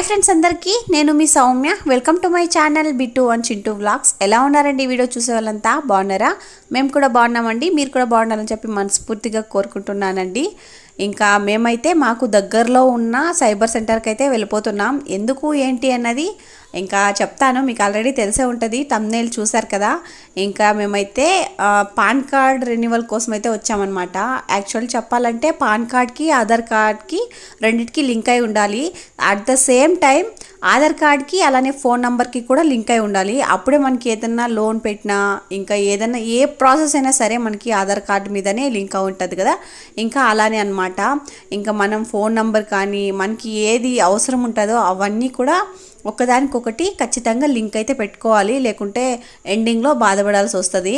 Friends అందరికీ నేను మీ Soumya welcome to my channel Bittu and Chintu vlogs. ఎలా ఉన్నారండి వీడియో చూసే వాళ్ళంతా? బాగున్నారా? మేము కూడా బాగున్నామండి. మీరు కూడా బాగున్నారని చెప్పి మనస్ఫూర్తిగా కోరుకుంటున్నానండి. ఇంకా మేమైతే మాకు దగ్గరలో ఉన్న సైబర్ సెంటర్కి అయితే వెళ్ళిపోతున్నాం. ఎందుకు ఏంటి అన్నది ఇంకా చెప్తాను. మీకు ఆల్రెడీ తెలిసే ఉంటుంది, థంబ్నెయిల్ చూసారు కదా. ఇంకా మేమైతే పాన్ కార్డ్ రెన్యువల్ కోసం అయితే వచ్చామన్నమాట. యాక్చువల్ చెప్పాలంటే పాన్ కార్డ్కి ఆధార్ కార్డ్కి రెండింటికి లింక్ అయి ఉండాలి. At the same time Aadhaar కార్డ్కి అలానే ఫోన్ నెంబర్కి కూడా లింక్ అయి ఉండాలి. అప్పుడే మనకి ఏదైనా లోన్ పెట్టినా ఇంకా ఏదైనా ఏ ప్రాసెస్ అయినా సరే మనకి ఆధార్ కార్డు మీదనే లింక్ అయి ఉంటుంది కదా. ఇంకా అలానే అనమాట. ఇంకా మనం ఫోన్ నెంబర్ కానీ మనకి ఏది అవసరం ఉంటుందో అవన్నీ కూడా ఒకదానికొకటి ఖచ్చితంగా లింక్ అయితే పెట్టుకోవాలి, లేకుంటే ఎండింగ్లో బాధపడాల్సి వస్తుంది.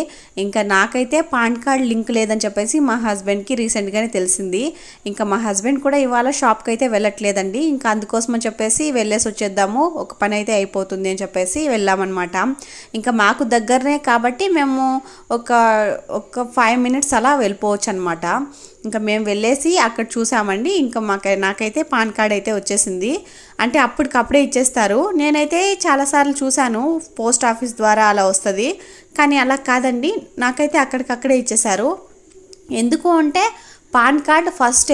ఇంకా నాకైతే పాన్ కార్డ్ లింక్ లేదని చెప్పేసి మా హస్బెండ్కి రీసెంట్గానే తెలిసింది. ఇంకా మా హస్బెండ్ కూడా ఇవాళ షాప్కి అయితే వెళ్ళట్లేదండి. ఇంకా అందుకోసం అని చెప్పేసి వెళ్ళేసి వచ్చేద్దాము, ఒక పని అయితే అయిపోతుంది అని చెప్పేసి వెళ్ళామన్నమాట. ఇంకా మాకు దగ్గరనే కాబట్టి మేము ఒక 5 minutes అలా వెళ్ళిపోవచ్చు అనమాట. ఇంకా మేము వెళ్ళేసి అక్కడ చూసామండి. ఇంకా నాకైతే పాన్ కార్డ్ అయితే వచ్చేసింది. అంటే అప్పటికప్పుడే ఇచ్చేస్తారు. నేనైతే చాలాసార్లు చూశాను పోస్ట్ ఆఫీస్ ద్వారా అలా వస్తుంది, కానీ అలా కాదండి. నాకైతే అక్కడికక్కడే ఇచ్చేశారు. ఎందుకు అంటే పాన్ కార్డ్ ఫస్ట్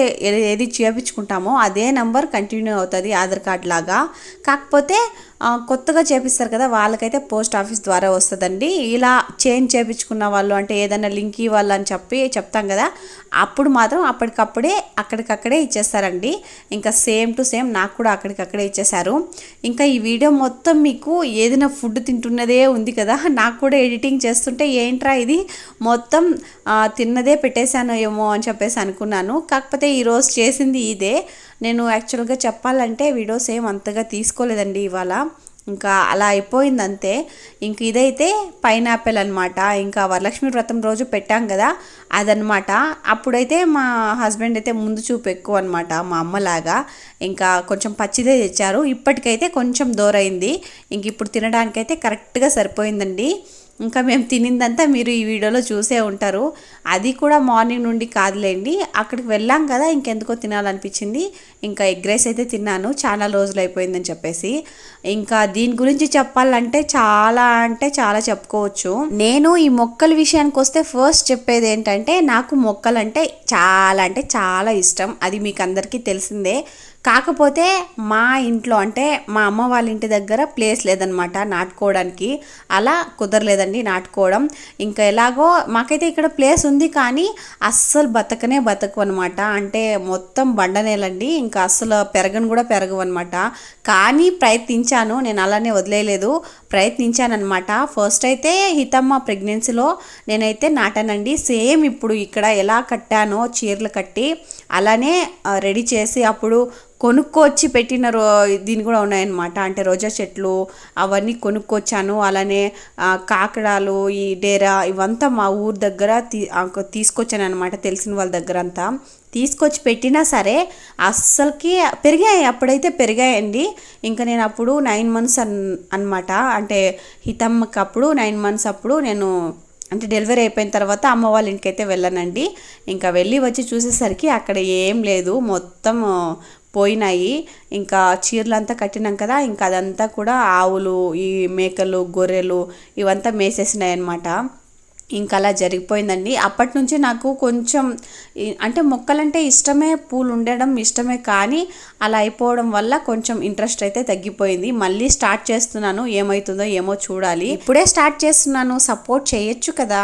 ఏది చేయించుకుంటామో అదే నెంబర్ కంటిన్యూ అవుతుంది ఆధార్ కార్డ్ లాగా. కాకపోతే కొత్తగా చేపిస్తారు కదా, వాళ్ళకైతే పోస్ట్ ఆఫీస్ ద్వారా వస్తుందండి. ఇలా చేంజ్ చేయించుకున్న వాళ్ళు అంటే ఏదైనా లింక్ ఇవ్వాలి అని చెప్తాం కదా, అప్పుడు మాత్రం అక్కడికక్కడే ఇచ్చేస్తారండి. ఇంకా సేమ్ టు సేమ్ నాకు కూడా అక్కడికక్కడే ఇచ్చేశారు. ఇంకా ఈ వీడియో మొత్తం మీకు ఏదైనా ఫుడ్ తింటున్నదే ఉంది కదా, నాకు కూడా ఎడిటింగ్ చేస్తుంటే ఏంట్రా ఇది మొత్తం తిన్నదే పెట్టేశాను ఏమో అని చెప్పేసి అనుకున్నాను. కాకపోతే ఈరోజు చేసింది ఇదే. నేను యాక్చువల్గా చెప్పాలంటే వీడియోస్ ఏం అంతగా తీసుకోలేదండి ఇవాళ. ఇంకా అలా అయిపోయింది అంతే. ఇంక ఇదైతే పైనాపిల్ అనమాట. ఇంకా వరలక్ష్మి వ్రతం రోజు పెట్టాం కదా అదనమాట. అప్పుడైతే మా హస్బెండ్ అయితే ముందు చూపు ఎక్కువ అనమాట, మా అమ్మలాగా. ఇంకా కొంచెం పచ్చిదే తెచ్చారు. ఇప్పటికైతే కొంచెం దూరైంది. ఇంక ఇప్పుడు తినడానికైతే కరెక్ట్గా సరిపోయిందండి. ఇంకా మేము తినిందంతా మీరు ఈ వీడియోలో చూసే ఉంటారు. అది కూడా మార్నింగ్ నుండి కాదులేండి, అక్కడికి వెళ్ళాం కదా ఇంకెందుకో తినాలనిపించింది. ఇంకా ఎగ్ రైస్ అయితే తిన్నాను, చాలా రోజులు అయిపోయిందని చెప్పేసి. ఇంకా దీని గురించి చెప్పాలంటే చాలా చెప్పుకోవచ్చు. నేను ఈ మొక్కల విషయానికి వస్తే ఫస్ట్ చెప్పేది ఏంటంటే నాకు మొక్కలంటే చాలా ఇష్టం. అది మీకు అందరికీ తెలిసిందే. కాకపోతే మా ఇంట్లో అంటే మా అమ్మ వాళ్ళ ఇంటి దగ్గర ప్లేస్ లేదనమాట నాటుకోవడానికి. అలా కుదరలేదండి నాటుకోవడం. ఇంకా ఎలాగో మాకైతే ఇక్కడ ప్లేస్ ఉంది, కానీ అస్సలు బతకు అనమాట. అంటే మొత్తం బండనేలండి, ఇంకా అస్సలు పెరగవు అనమాట. కానీ ప్రయత్నించాను, నేను అలానే వదిలేయలేదు, ప్రయత్నించానమాట. ఫస్ట్ అయితే హితమ్మ ప్రెగ్నెన్సీలో నేనైతే నాటానండి. సేమ్ ఇప్పుడు ఇక్కడ ఎలా కట్టానో చీరలు కట్టి అలానే రెడీ చేసి అప్పుడు కొనుక్కొచ్చి పెట్టిన దీని కూడా ఉన్నాయన్నమాట. అంటే రోజా చెట్లు అవన్నీ కొనుక్కొచ్చాను. అలానే కాకడాలు, ఈ డేరా ఇవంతా మా ఊరు దగ్గర తీసుకొచ్చాను అనమాట. తెలిసిన వాళ్ళ దగ్గర అంతా తీసుకొచ్చి పెట్టినా సరే అస్సలకి పెరిగాయి. అప్పుడైతే పెరిగాయండి. ఇంకా నేను అప్పుడు 9 months అనమాట. అంటే హితమ్మకి అప్పుడు 9 months అప్పుడు నేను అంటే డెలివరీ అయిపోయిన తర్వాత అమ్మ వాళ్ళ ఇంటికి అయితే వెళ్ళానండి. ఇంకా వెళ్ళి వచ్చి చూసేసరికి అక్కడ ఏం లేదు, మొత్తం పోయినాయి. ఇంకా చీరలంతా కట్టినాం కదా, ఇంకా అదంతా కూడా ఆవులు, ఈ మేకలు, గొర్రెలు ఇవంతా మేసేసినాయి అనమాట. ఇంకా అలా జరిగిపోయిందండి. అప్పటి నుంచి నాకు కొంచెం అంటే మొక్కలంటే ఇష్టమే, పూలు ఉండడం ఇష్టమే, కానీ అలా అయిపోవడం వల్ల కొంచెం ఇంట్రెస్ట్ అయితే తగ్గిపోయింది. మళ్ళీ స్టార్ట్ చేస్తున్నాను, ఏమవుతుందో ఏమో చూడాలి. ఇప్పుడే స్టార్ట్ చేస్తున్నాను, సపోర్ట్ చేయొచ్చు కదా.